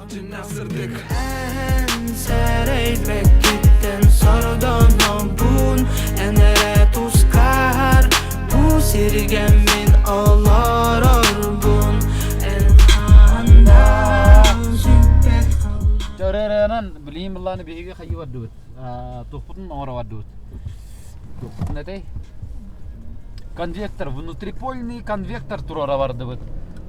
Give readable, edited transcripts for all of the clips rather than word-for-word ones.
Cinarsırdık en sereybek gitten sarıdan bun enere tuskar bu sirgen min ağlar arbun en handa sübbet Töreren bileyim bilani bihiga xayı wadut. Tuhputun ora wadut. Tuhput netey? Конвектор, внутрипольный конвектор турара барды бит.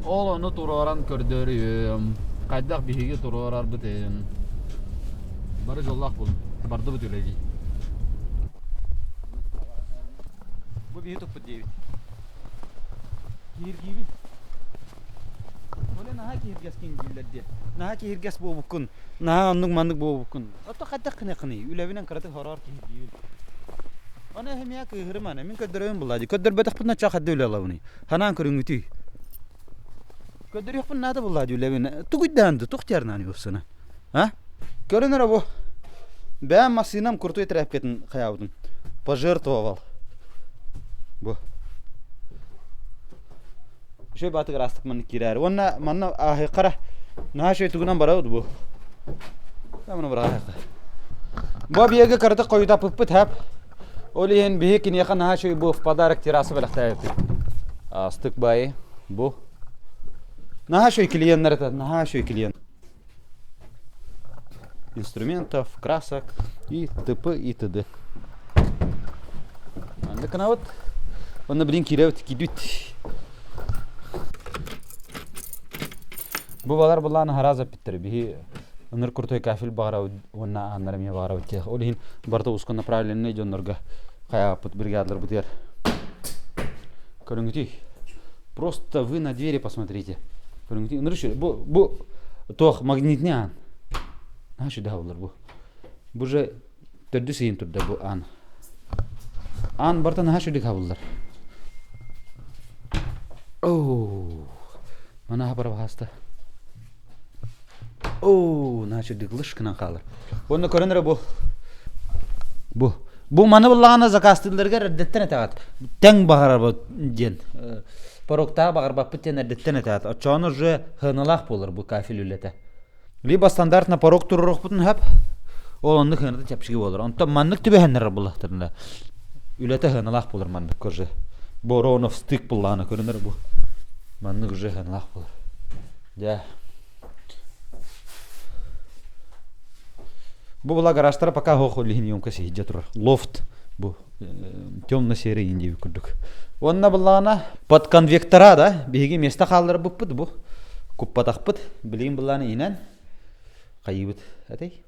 Ол оны тураран көрдөрүм. Кайдак биһиге турарар битен. Бары жоллак бул. Барды бит үлеги. Бу биһи туппут дейбит. Киргиби. Оле наха киргес кингилерди. Наха киргес болбукун. Наха андык мандык болбукун. Ото кайдак кыны. Үлебинен кыраты хорар киргиби. Ana hem ya kıyırım ana. Min ködürüm buladı. Ködür betek putna çakaddı öyle alavuni. Hanan kırıngıtı. Ködür yok pun nada buladı öyle bine. Tuğiddandı. Tuğtiyarnani yofsana. Ha? Görünür bu. Ben masinam kurtu etraf ketin kayavdum. Пожертвовал. Bu. Şey batı rastık manı kirar. Onna manna ahi qara. Naha şey tuğunan barawdu bu. Tamam bırak. Bu biyege karata koyuda pıpıt hep. Олиен бихекин яхан хашой бу в подарок террасы балахтает. Астык бай бу. Нахашой клиент нарата, нахашой клиент. Инструментов, красок и т.п. и т.д. Андакана вот он блин киревт кидут. Бу балар булланы хараза биттер бихи. Ныр куртой кафел багара онна анармия багара битте. Олиен барда ускон направленный жоннорга кая пут бригадалар бутер. Көрүнгүти. Просто вы на двери посмотрите. Көрүнгүти. Нырыш бу тох магнитный ан. Нашы да булар бу. Бу же төрдү сейин турда бу ан. Ан барта нашы дик булар. Оо. Мана хабар хаста. Oo, naçı dıglış kınan kalır. Onu körünür bu. Bu manı bullağına zakastılırga reddetten etaat. Ten bağır bu diyen. Parokta bağır bu pitten reddetten etaat. Açanı je hınalaq bolur bu kafil ülete. Liba standartna parok tururuk butun hep. Onu hınırdı çapşıgı bolur. Onta manlık tübe hınırı bullaqtırında. Ülete hınalaq bolur manlık körje. Boronov stik bullağına körünür bu. Manlık je hınalaq bolur. Ya. Bu была гаражтара пока хохо линейка сидит тур. Лофт bu темно-серый индиви күрдүк. Онна булана под конвектора да биги места калдырып буппут бу. Куппатакпыт билим буланы инен кайыбыт атей.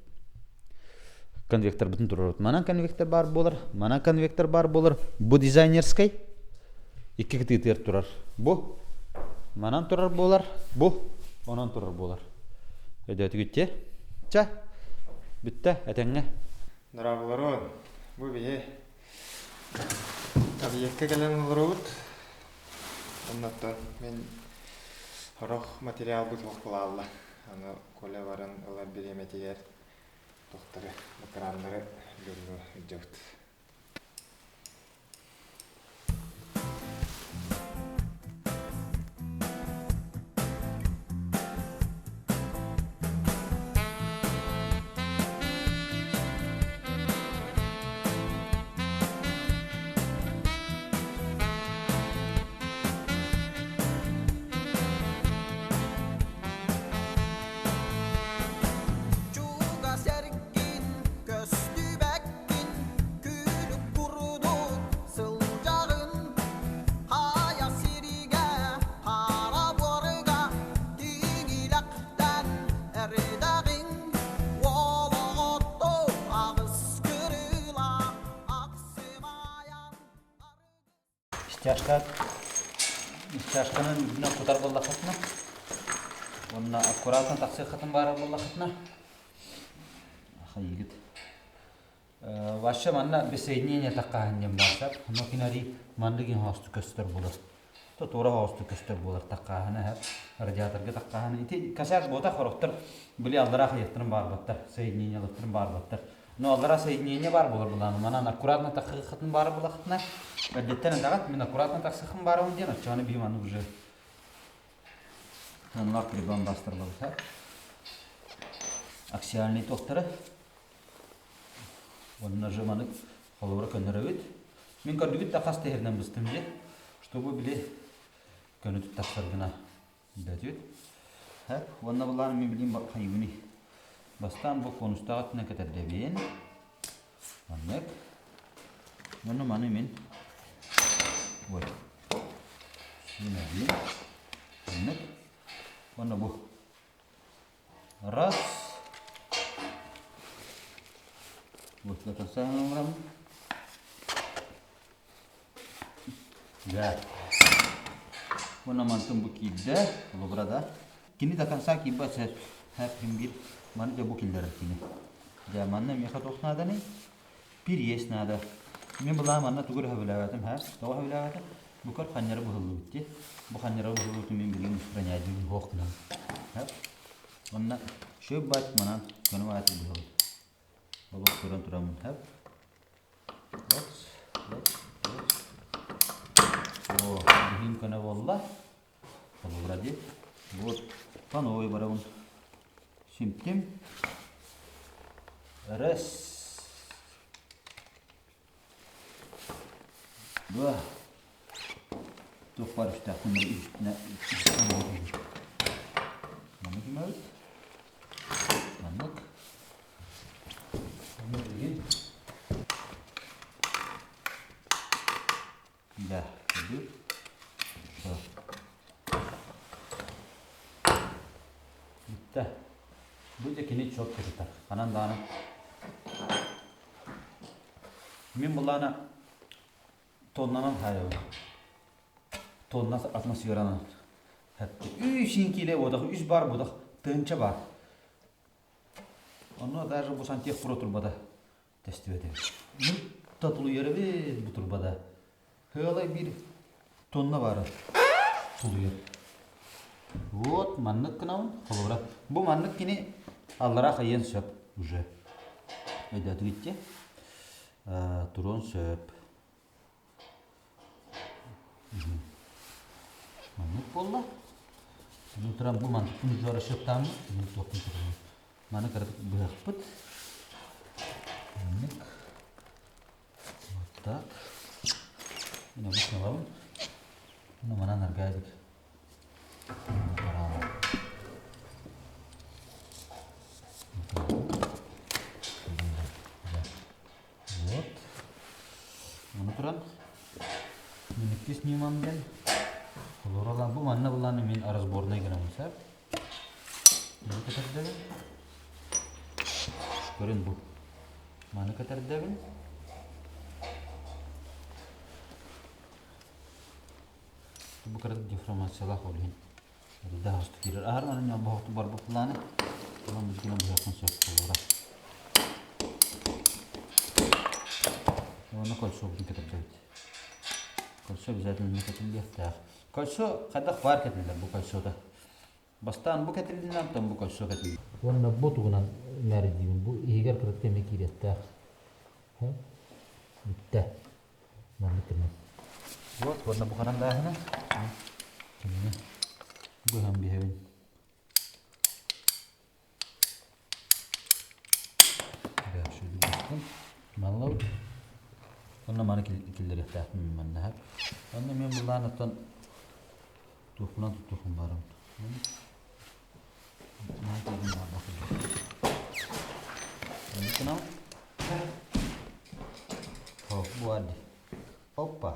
Конвектор бүтүн турат. Мана конвектор бар болор, мана конвектор бар болор. Бу дизайнерский икки китер турар. Бу манан турар болар, бу онан турар болар. Эдетигитте. Ча Bitti, etenge. Narabalarım, bu bir tabii yakka gelen olurut. Ondan ben harok materyal bu topladılar. Ana kole varan olar bir yemetiler. Doktoru, ekranları görüyor. Чашканын үдүнө кутар боллакытна. Онна аккуратно таксы хатын бары боллакытна. Ахайгит. Ваше манна бесоединение таккаан дем барсап, но кинари мандыгин хосту көстөр болор. То тура хосту көстөр болор таккааны хеп. Радиаторга таккааны. Ити касак бота хороктор били аллара хаяттырын бар баттар, соединениялыктырын бар баттар. Но аллара соединение бар болор буланы. Манан аккуратно таккы хатын бары боллакытна. Әдеттен дагат мен аккуратно таксыхым баруын ден, чаны биманы уже. Ханлак прибан бастырылып. аксиальный тоқтары. Онна жеманы холора көнөрөбүт. Мен көрдүгүт та кас теринен быстым же, чтобы биле көнөтүп тапсыргына бәтүт. Хәп, онна булланы мен билем кайыны. Бастан бу конустагы тына кетердебен. Аннак. Моны маны мен ой. Синәби. Аннак. Онна бу. Раз. Вот это самое. Да. Mana mantum bukida, kalau berada. Kini takkan sakit baca hapimbil mana jauh bukilder kini. Zaman ni mereka tuh nada nih, piries nada. Ini belah mana tuh gue habilawatam has, tahu habilawatam. Bukan khanyar buhulu je, bukan khanyar buhulu tuh memang bikin peranyaji hoak nang. Hap, mana syubat mana kena mati buhulu. Bawa turun hap. Oh, bikin kena wallah. Kalau berarti, buat panoi barang simptim. Res. Dua. Tuh harus tak kembali. Mana gimana? Mana? Mana lagi? Dah, jadi. Dah. Bu kini çok kötü. Kanan dağına. Min bulana tonlanan hayal. Tonla atmosferanan. Hatta 3 inkile bodak, 3 bar bodak, tınça bar. Onu даже bu santiye pro turbada test ediyor. Tatlı yere bir bu turbada. Hele bir tonla var. Tuluyor. Вот маннык кынау, холора. Бу маннык кини аллара кайын сөп уже. Эдә тигитте. Турон сөп. Маннык болла. Нутрам бу маннык жора сөптам, ну токун турон. Маннык кырып быхпыт. Маннык. Вот так. Ini bisa lawan. Ini mana nargazik. Вот. Mana turan. Minikis nyimam den. Kolora bu mana bulan min aras bornay gana misal. Mana katar Görün bu. Mana katar devin. Bu kadar informasiyalar oluyor. Daha hızlı girer. Ağır mı ne bu bar bu planı? Tamam biz yine bu konsept olur. Onu kolso bu kadar değil. Kolso zaten ne kadar yaptı. Kolso kadar fark etmez bu kolsoda. Bastan bu kadar değil tam bu kolso kadar. Onun bu tuğunan merdiven bu iyiger kadar demek ki yaptı. Ha? Bitti. Mantıklı. Вот, warna bukanan dahana. Ini gue ambil hewan. Ya şöyle bakın. Malau. Warna mana killeri tahmin mana hab. Warna men bulan atan tuhunan tuhun barang. Nanti ini apa? Ini kenapa? Oh, buat. Opa.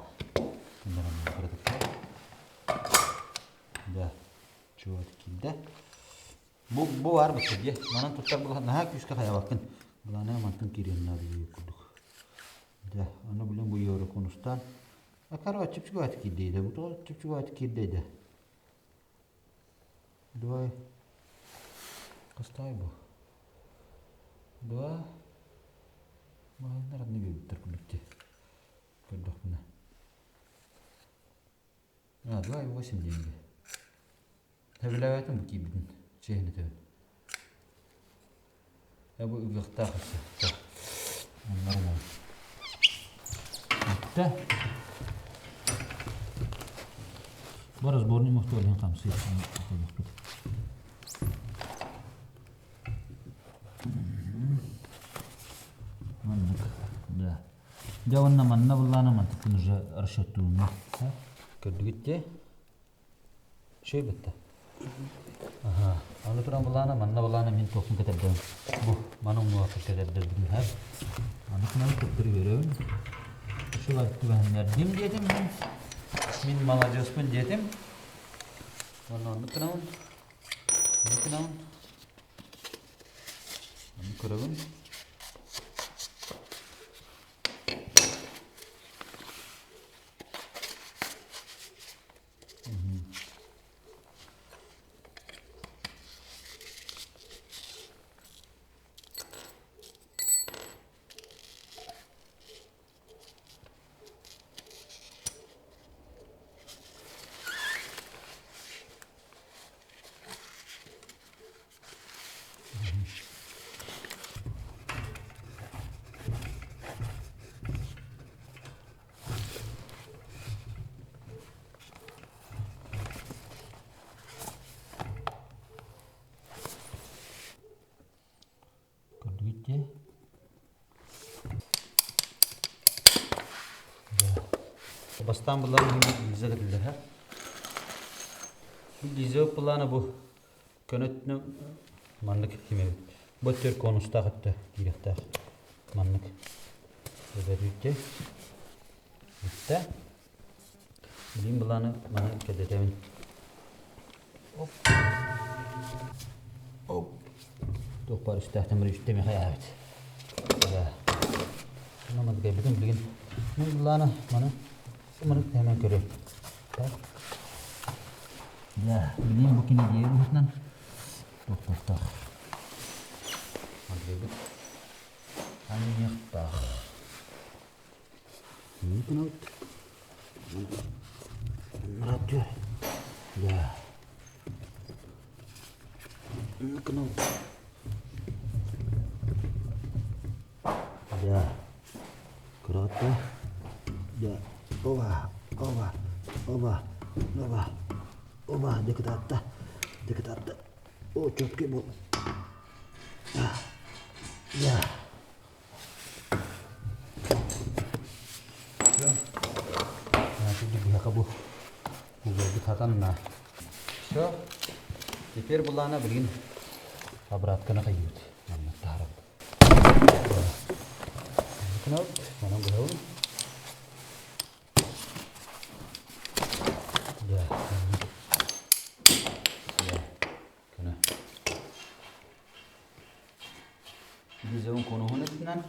Да, чувакилде. Bu var mı diye. Bana tutar bulan daha küçük kaya bakın. Bulana mantın kirenler yüküldük. Da, onu bilen bu yoru konustan. Akaro açıp çıkıvat kirdeydi. Bu da açıp çıkıvat kirdeydi. Dua. Kastay bu. Dua. Mahal ne bir terkulukti. Kedok buna. 2,8 деньги. Тавилаватым кибидин. Чехни тавил. Я бы вихтахся. Нормально. Да. Bu разборный muhtemelen kamsi. Маннык. Да. Жаванна манна буллана мантыктын уже расчёттууна. Көрдүгүтте. Şey bitti. Aha. Anlatıran bulana manna bulana min tokun keterden. Bu manın muhakkak keterden bugün hep. Anlatıran topları görüyorum. Şu var ben verdim dedim ben. Min malacağızpın dedim. Bana anlatıran. Anlatıran. Anlatıran. Gitti. Bastan bunların dize edildi ha. Bu dize planı bu. Könetini manlık kimi. Bu tür konusta gitti. Direkte manlık. Böyle gitti. Gitti. Bilim planı manlık kedetemin. Hop. Hop. Doktor üstahtemir üstemi hayat. Ya. Nama da bütün bilgin. Ne bulana mana hemen görüyor. Ya, bilim bukini diye buhtan. Doktor. Hadi bu. Anyak tak. Ini kenal. Radyo. Ya. Ini kenal. Ya, kereta, ya, oba, dekat atas, oh cepet bu, ya, nanti dibiak bu dikatakan nah, so, теперь bulana begini, обратно kayu, nama taruh. Kenal, mana belum? Ya, kena. Di zaman konuhun etinden,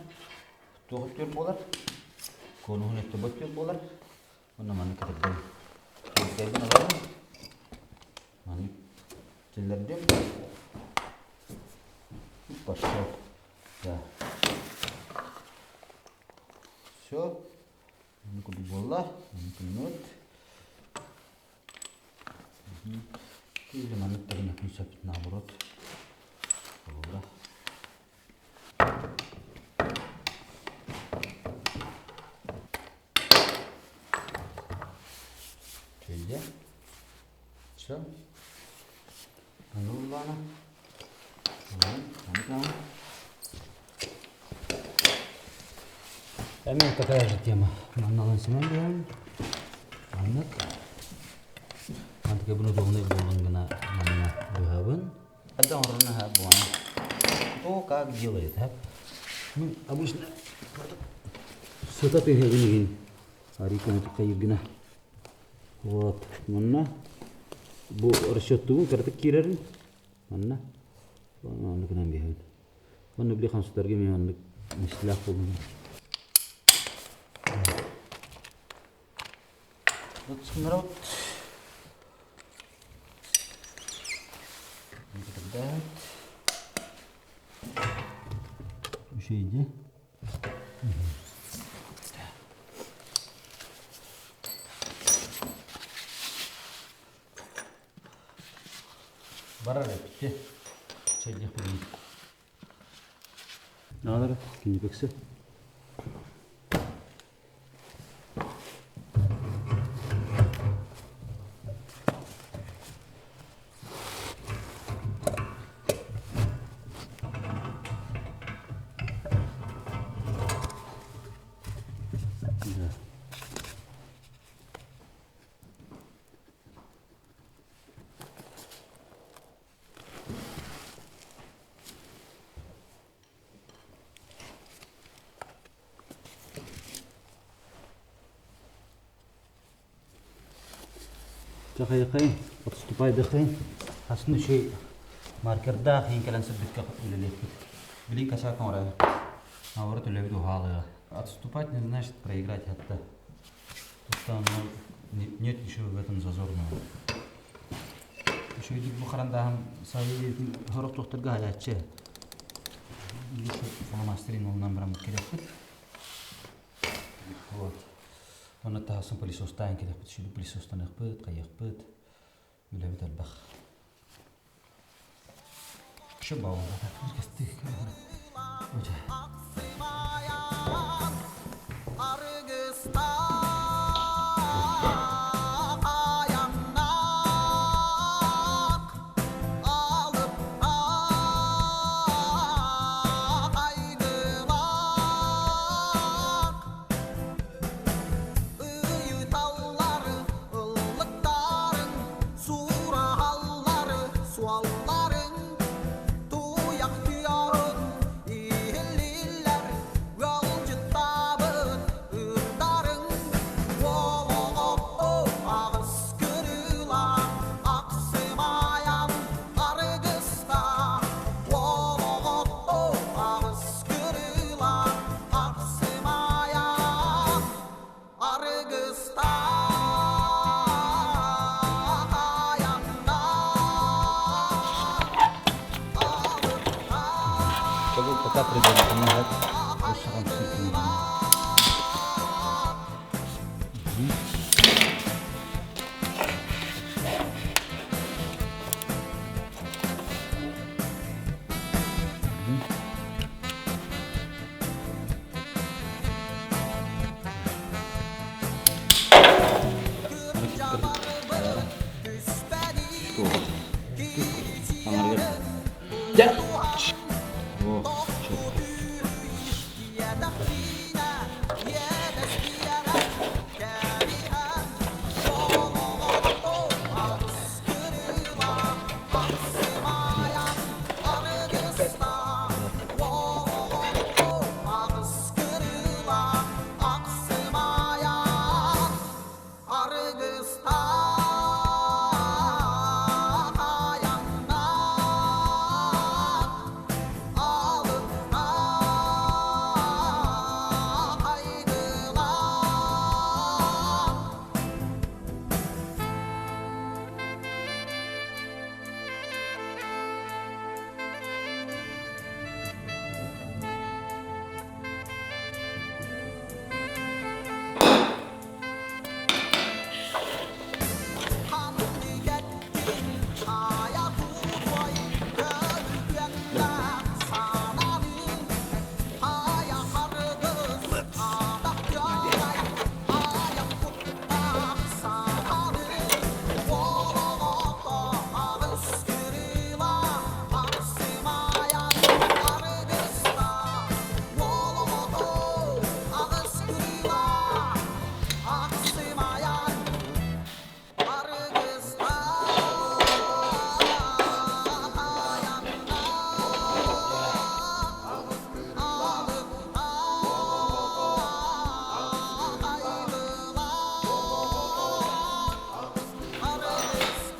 doktor bolar, konuhun eti doktor bolar. Mana mana kerja. Kerja apa? Mana? Jelas dia. Pasal. Ya. Все, ini kudu bola, ini kunut. Ini mana tadi nak bisa naburot. Bola. Jadi, so, anu lana, anu. Hemen takaya tema. Mannalan simen diyorum. Anlık. Mantık bunu doğumda bulunduğuna manna buhabın. Ada orangnya ha buana. Oh как делает, ha? Мы обычно сетапи гин. Арика это кайгина. Вот, манна. Бу расчёттуу карта кирерин. Манна. Манна кенен бехин. Манна били хамсытарга мен манна мислах болдум. Вот народ. Тогда еще иди. Барар bitti. Çay yapayım. Ne kadar? İkinci bekse. Кахай, подступай дахай. Аслında şey markerda hin kalan sabit ulelek. Били косяк мора. А вот это левит ухало. Отступать не значит проиграть это. Потому что нет ничего в этом зазорного. Еще и бухаранда сави хорох тохтырга аячче. Лишь фломастерин ол намбрам керекпит. Вот. Он это сам пылесостан керекпит. Шили пылесостан экпит, каякпит. Левит албах. Şu bağlı. Kestik. Hoca. Пока придется помогать. Ya.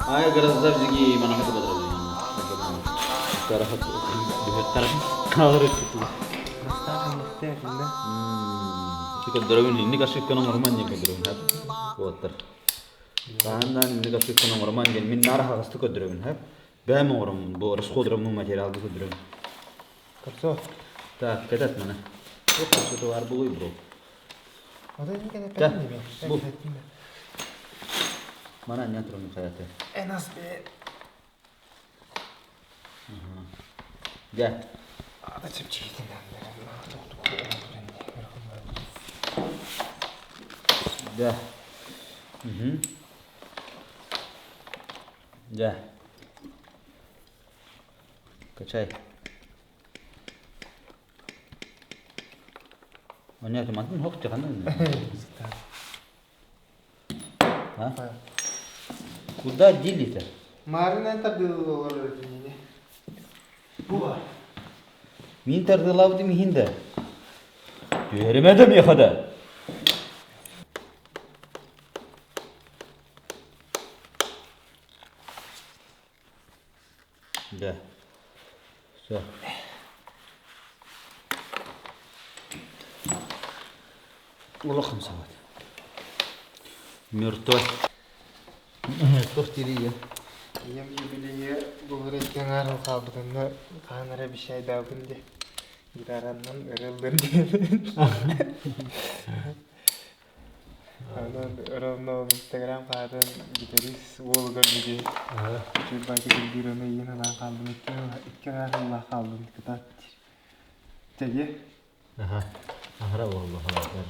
Ay garazlar zigi mana hatu badal. Karahat bihetar kawrut itu. Jika drone ini kasih ke nomor mana ke drone hat? Water. Karena ini kasih ke nomor mana jadi min narah kasih ke drone hat. Bem orang boros kodram mu material ke drone. Kapso. Tak ketat mana? Oh kapso tu arbui bro. Ada ini kan apa ini? Bu. Mana nyatron kayaknya? Enas be. Ya. Ada çiftçiydim ben. Ya. Ya. Kacay. Mana teman-teman hook jangan Ha? Куда делить-то? Marina tabii olur yine. Bu var. Min tardılавdı mihinde. Göremedim ya kadar. Все. Улахым сават. Мертвый. Тортирия. Ем юбилейі бұл реттен арыл қалдығында қаныра бір шай даугынде гитараннан ырылдыр дейін. Анан ырылны Инстаграм қадын гитарист олғыр бүге. Жүрбайды күлдіріні ең анан қалдым. Иккен арылла қалдым. Теге? Ахра болду халаттар.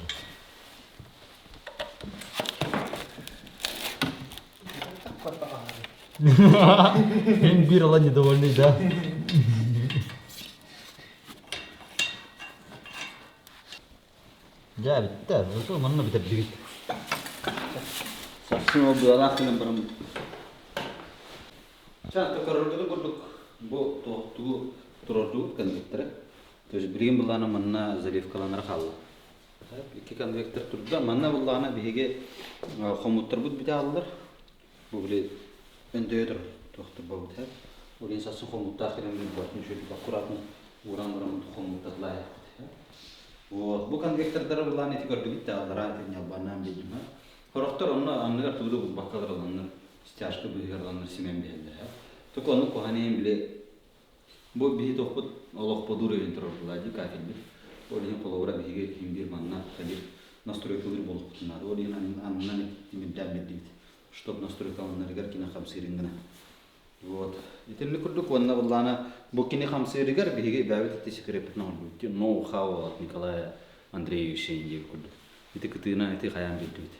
Мен бир ала недовольный, да? Ja, bitter. Itu mana bitter dikit. Semua buah dengan beram. Cak kalau itu kodok, bo tu turun kan bitter. Terus beri belana mana zarif kalan rakal. İki kan bitter turda mana belana bihige komut terbut bitter alır. Bu bile endedir. Doktor babut hep. Oraya sasın komut takhiren bir buat şöyle bakuratını uğran komut tatlayı. Вот, букан вектордар булан эти көрдүк та алара тenya банам бидима. Хорохтор онно аннагар туду баккалар аланнар стяжка быгарланнар симен белдер. Ток онно коханем биле бу би топут олох подур энтрорлади кафелби. Олин половра биге кимбир манна кадир настройкалар болуп кунар. Олин аннан тимдам бидит. Чтоб настройкалар гар кина хамсирингна. Вот. Итемне курдук ванна булана букини хамсиригар биге бавит тисикреп нолбут. Ноу-хау от Николая Андреевича индир курдук. Ите кытына ите хаян бидит.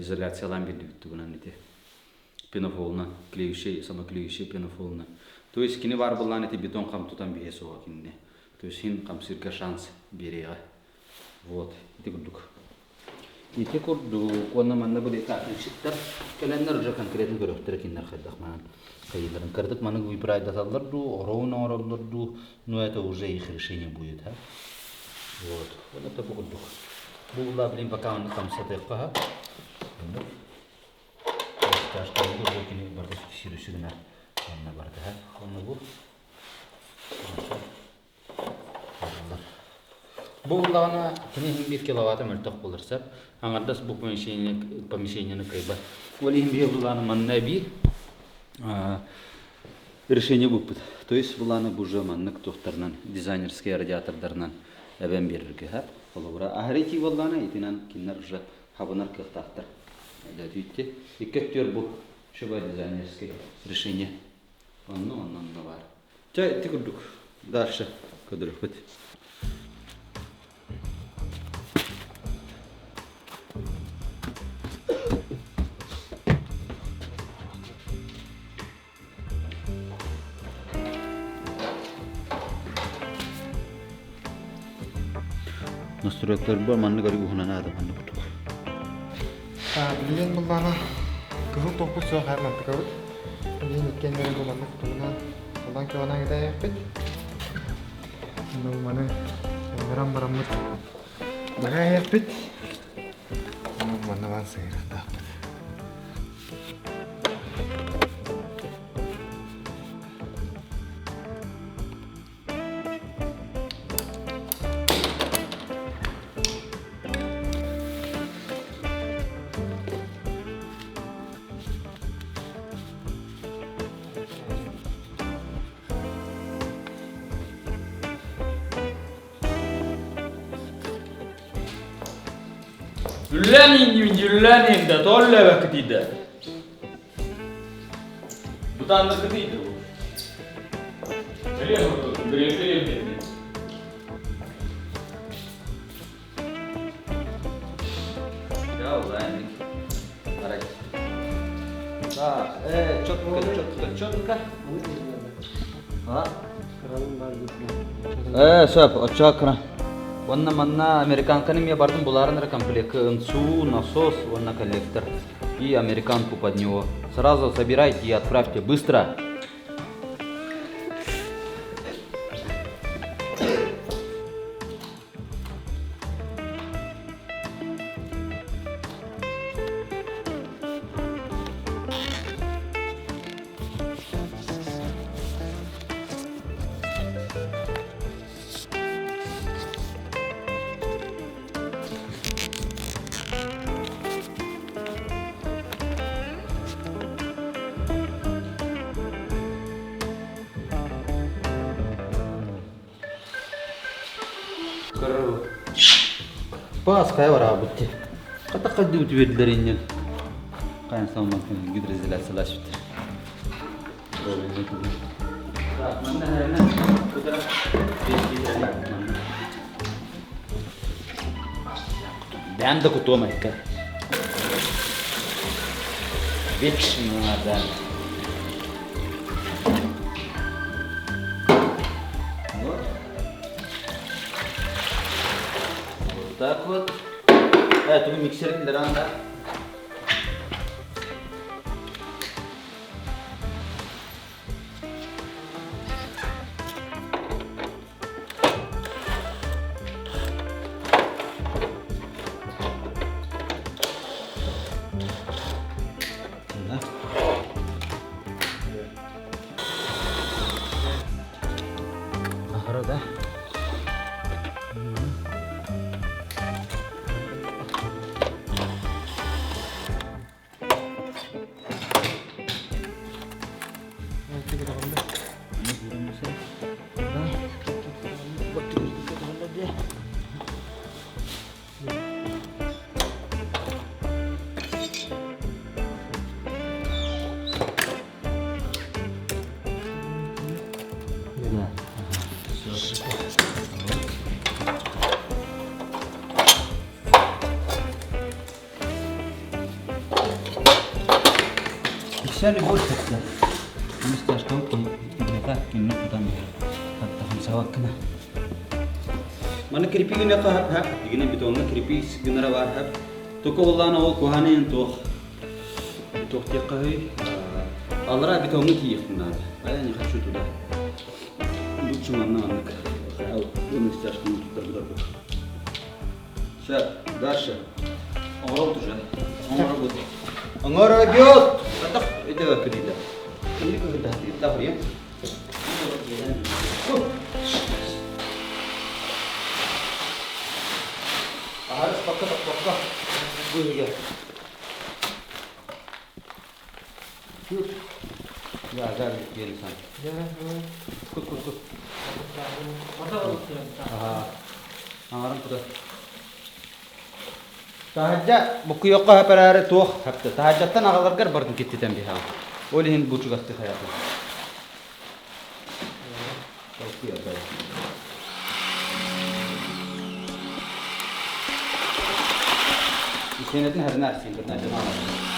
Изоляциялан бидит тугунан ите. Пенофолна клеющий, самоклеющий пенофолна. То есть кини бар булана ите бетон хам тутан бихесова кинне. То есть хин хамсирга шанс берега. Вот. Ите курдук. Ите курдук ванна манна буде кафелшиттер. Келеннер уже конкретно көрөктөр киннер хайдахман. Кайдарын кырдык маның выбирай даталарду, оровна оролларду, но это уже их решение будет, а? Вот. Вот это будет. Була, блин, пока он там сатекка, а? Стяжка не будет, не бардас сирусигна. Он на барда, а? Он на бур. Була она, кини 1 киловатт мөлтөк болурса, аңардас бу помещение кайба. Олим бе була маннаби решение выпад. То есть буланы бужа маннык тохтарнан дизайнерский радиатордарнан әбән берирге ха. Олора ахрети буланы итинан киннер уже хабынар кыктактар. Да дитте. Иккеттер бу шуба дизайнерский решение. Оннан бар. Чай тигурдук. Дальше кадырык бит. Настройкалар бар, манны гari ухунана адам манны кутук. Билен булана кызыл топут соо хайрман тыкабыт. Билен өткендері буланы кутугунан одан кеона гида яппет. Мына маны барамыт бара яппет. Мына ван сайракта. Jullenin de tolle vakitide. Bu da vakitide bu. Biliyor musun? Biliyorum. Ya ulan. Araç. Ha, çok. Ha? Söp, açık kıran. Ванна манна американканым я бардым буларынра комплект НСУ, насос, ванна коллектор и американку под него. Сразу собирайте и отправьте быстро. Кыру. Паская вара бутти. Ката кадды утвердилеринен. Кайын салмакын гидроизоляциялаш битер. Так, мында хәрәнә кудра бешкидерәләр. Бәндә кутома икән. Вечно надо. Вот. Вот так вот. Это миксер для ранда. Да? Миксер больше тогда. Мистер штуки это кино там حتى 5 وقتنا. Mana keripik ini apa hab? Begini betulnya keripik segenera warhab. Toko والله أنا أقول كهانين توخ تقهي. الله betulnya kiyifna. Ayah ni khasut udah. Lucu mana anak. أو مستر штуки تقدر. شاب داشة. أمرو تجاه. أمرو بود. أمرو بيوت. Tetap itu kedida. Ini kedida tahu ya. Harus pakai. Gue ya agar dia sana. Ya, kut. Orang sudah. Tahajja buku yokka haperare tuh hafta tahajjatan agar bardun kitti tembiha olihin bucu gasti hayatı tavsiye ederim İşinedin her nersin bir nereden alalım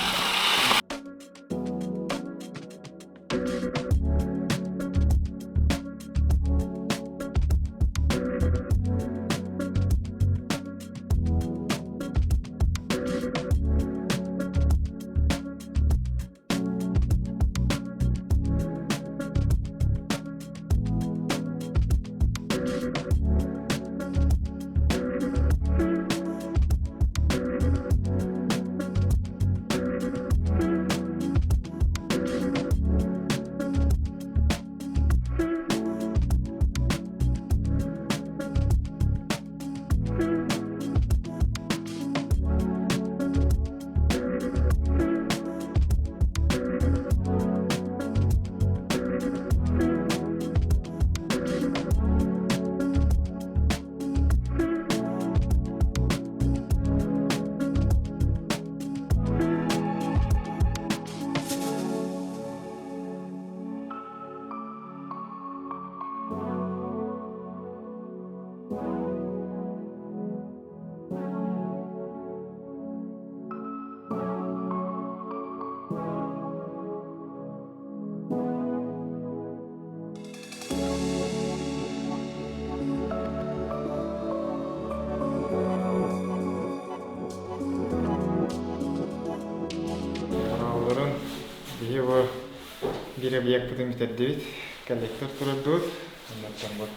bir объект будем битerdebit коллектор турдут андан бор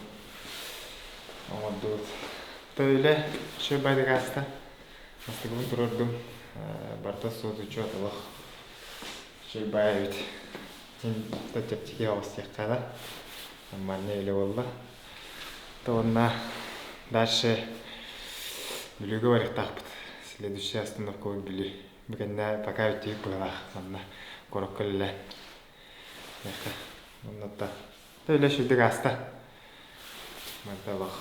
амадут төйле шөбайды гаста астыгын турдум барта соду чоталык шөбайбит сен тәтептиге авыстыккада амманне эле болду тонна дальше билүүгө барыктакпыт следующая остановка били бигенде пока үтүп булак анна короккелле Onnatta. Töyle şimdi gasta. Мадалах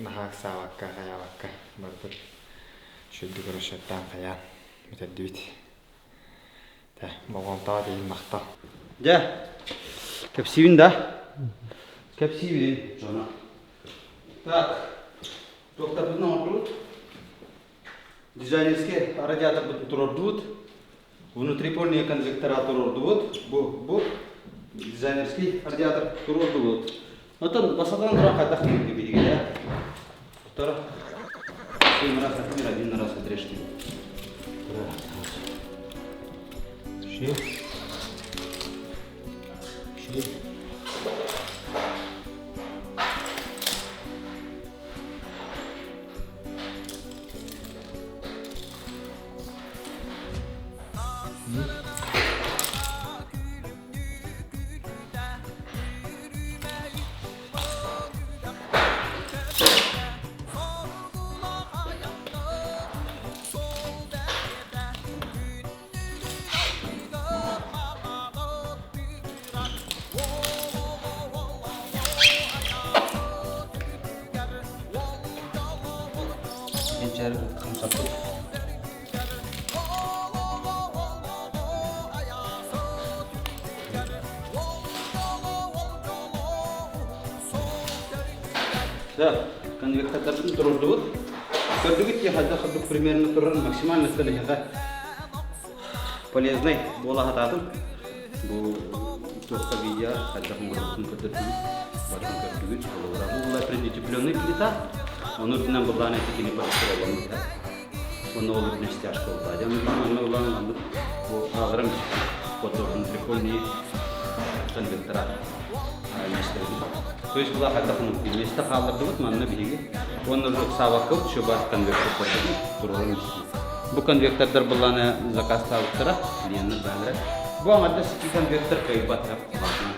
нахак савакка хаявакка бартыр. Шүлді көрішеттен қаян мүтәддүбіт. Та, болғантаға дейін мақта. Да, кәпсивін да. Кәпсивін, жона. Так, тоқтар бұдың отыруд. Дизайнерский радиатор бұдың тұрордуд. Внутрипольный конвекторатор ордуд. Бұл дизайнерский радиатор тұрордуд. Отын басадан тұран қайдақ дейінгі бейдеге, да. Құттары. Один раз отмер, один раз отрежьте. Gençler kamsatı. Да, конвектордың тұрырды бұд. Көрдігіт те қайда қырдық примерно тұрырын максимально скалыхаға полезный бола қатадым. Бұл тоққа бейя қайдақын құрылысын көтердігіт, бардың көрдігіт. Бұл предутепленный плита. Он урдынан бұлдан әтекені парыстыра болмайды. Оны ол үрден стяжка болды. Оны ұлан бұл ағырым внутрипольный конвектора мәстірді. То есть бұла қайдақын месті қалдырды бұд, манына бейге. Оны сабақ көп, шо бар конвектор көрдігін тұрғырын істейді. Бұл конвектордар бұланы заказ табықтыра, клиентны бәлірі. Бұл аңарда сіки конвектор кайбат қабытына.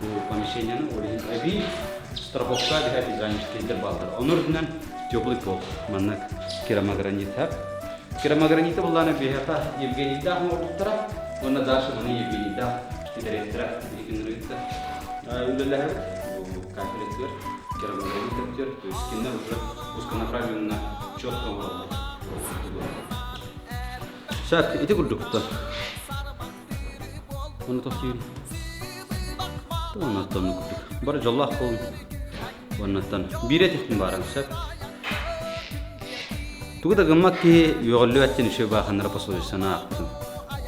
Бұл помещениені олейін әбей, страховка диха дизайнерский балдар. Он ордынан теплый пол, манна керамогранит хап. Керамограниты бұланы бейхата Евгенийда аңғырдықтыра, оны дашы мұны Евгенийда директора екінірікті. Үлілер, кафелеттер, керамограниттер, то есть кинер уже узконаправленно четко выработ. Шак, иди курдукта. Оны тоқтайын. Оны аттанны курдук. Бары жаллах болын. Оны аттан. Бире тектің барың, шак. Тугда гыммак ки yoğullu ettin işe bakınlara pasoyusana aktın.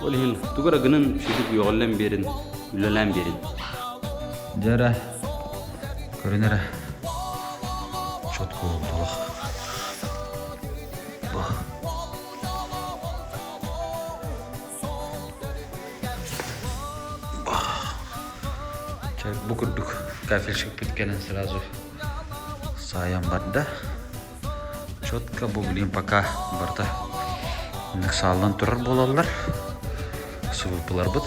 Olihin tugara gının şidip yoğullan berin, ülelen berin. Jara, körünere. Çotku oldu bak. Bak. Bak. Bu kurduk. Kafir çıkıp bitkenin sırası sayam badda. Четко буглим пока барта нексалдан турар болалар. Субылар бут.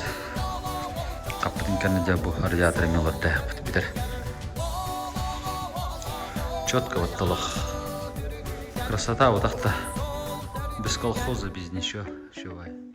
Каптын канада бу радиатор мелодда битер. Четко вот толох. Красота вот так-то. Без колхоза, без ничего. Шувай.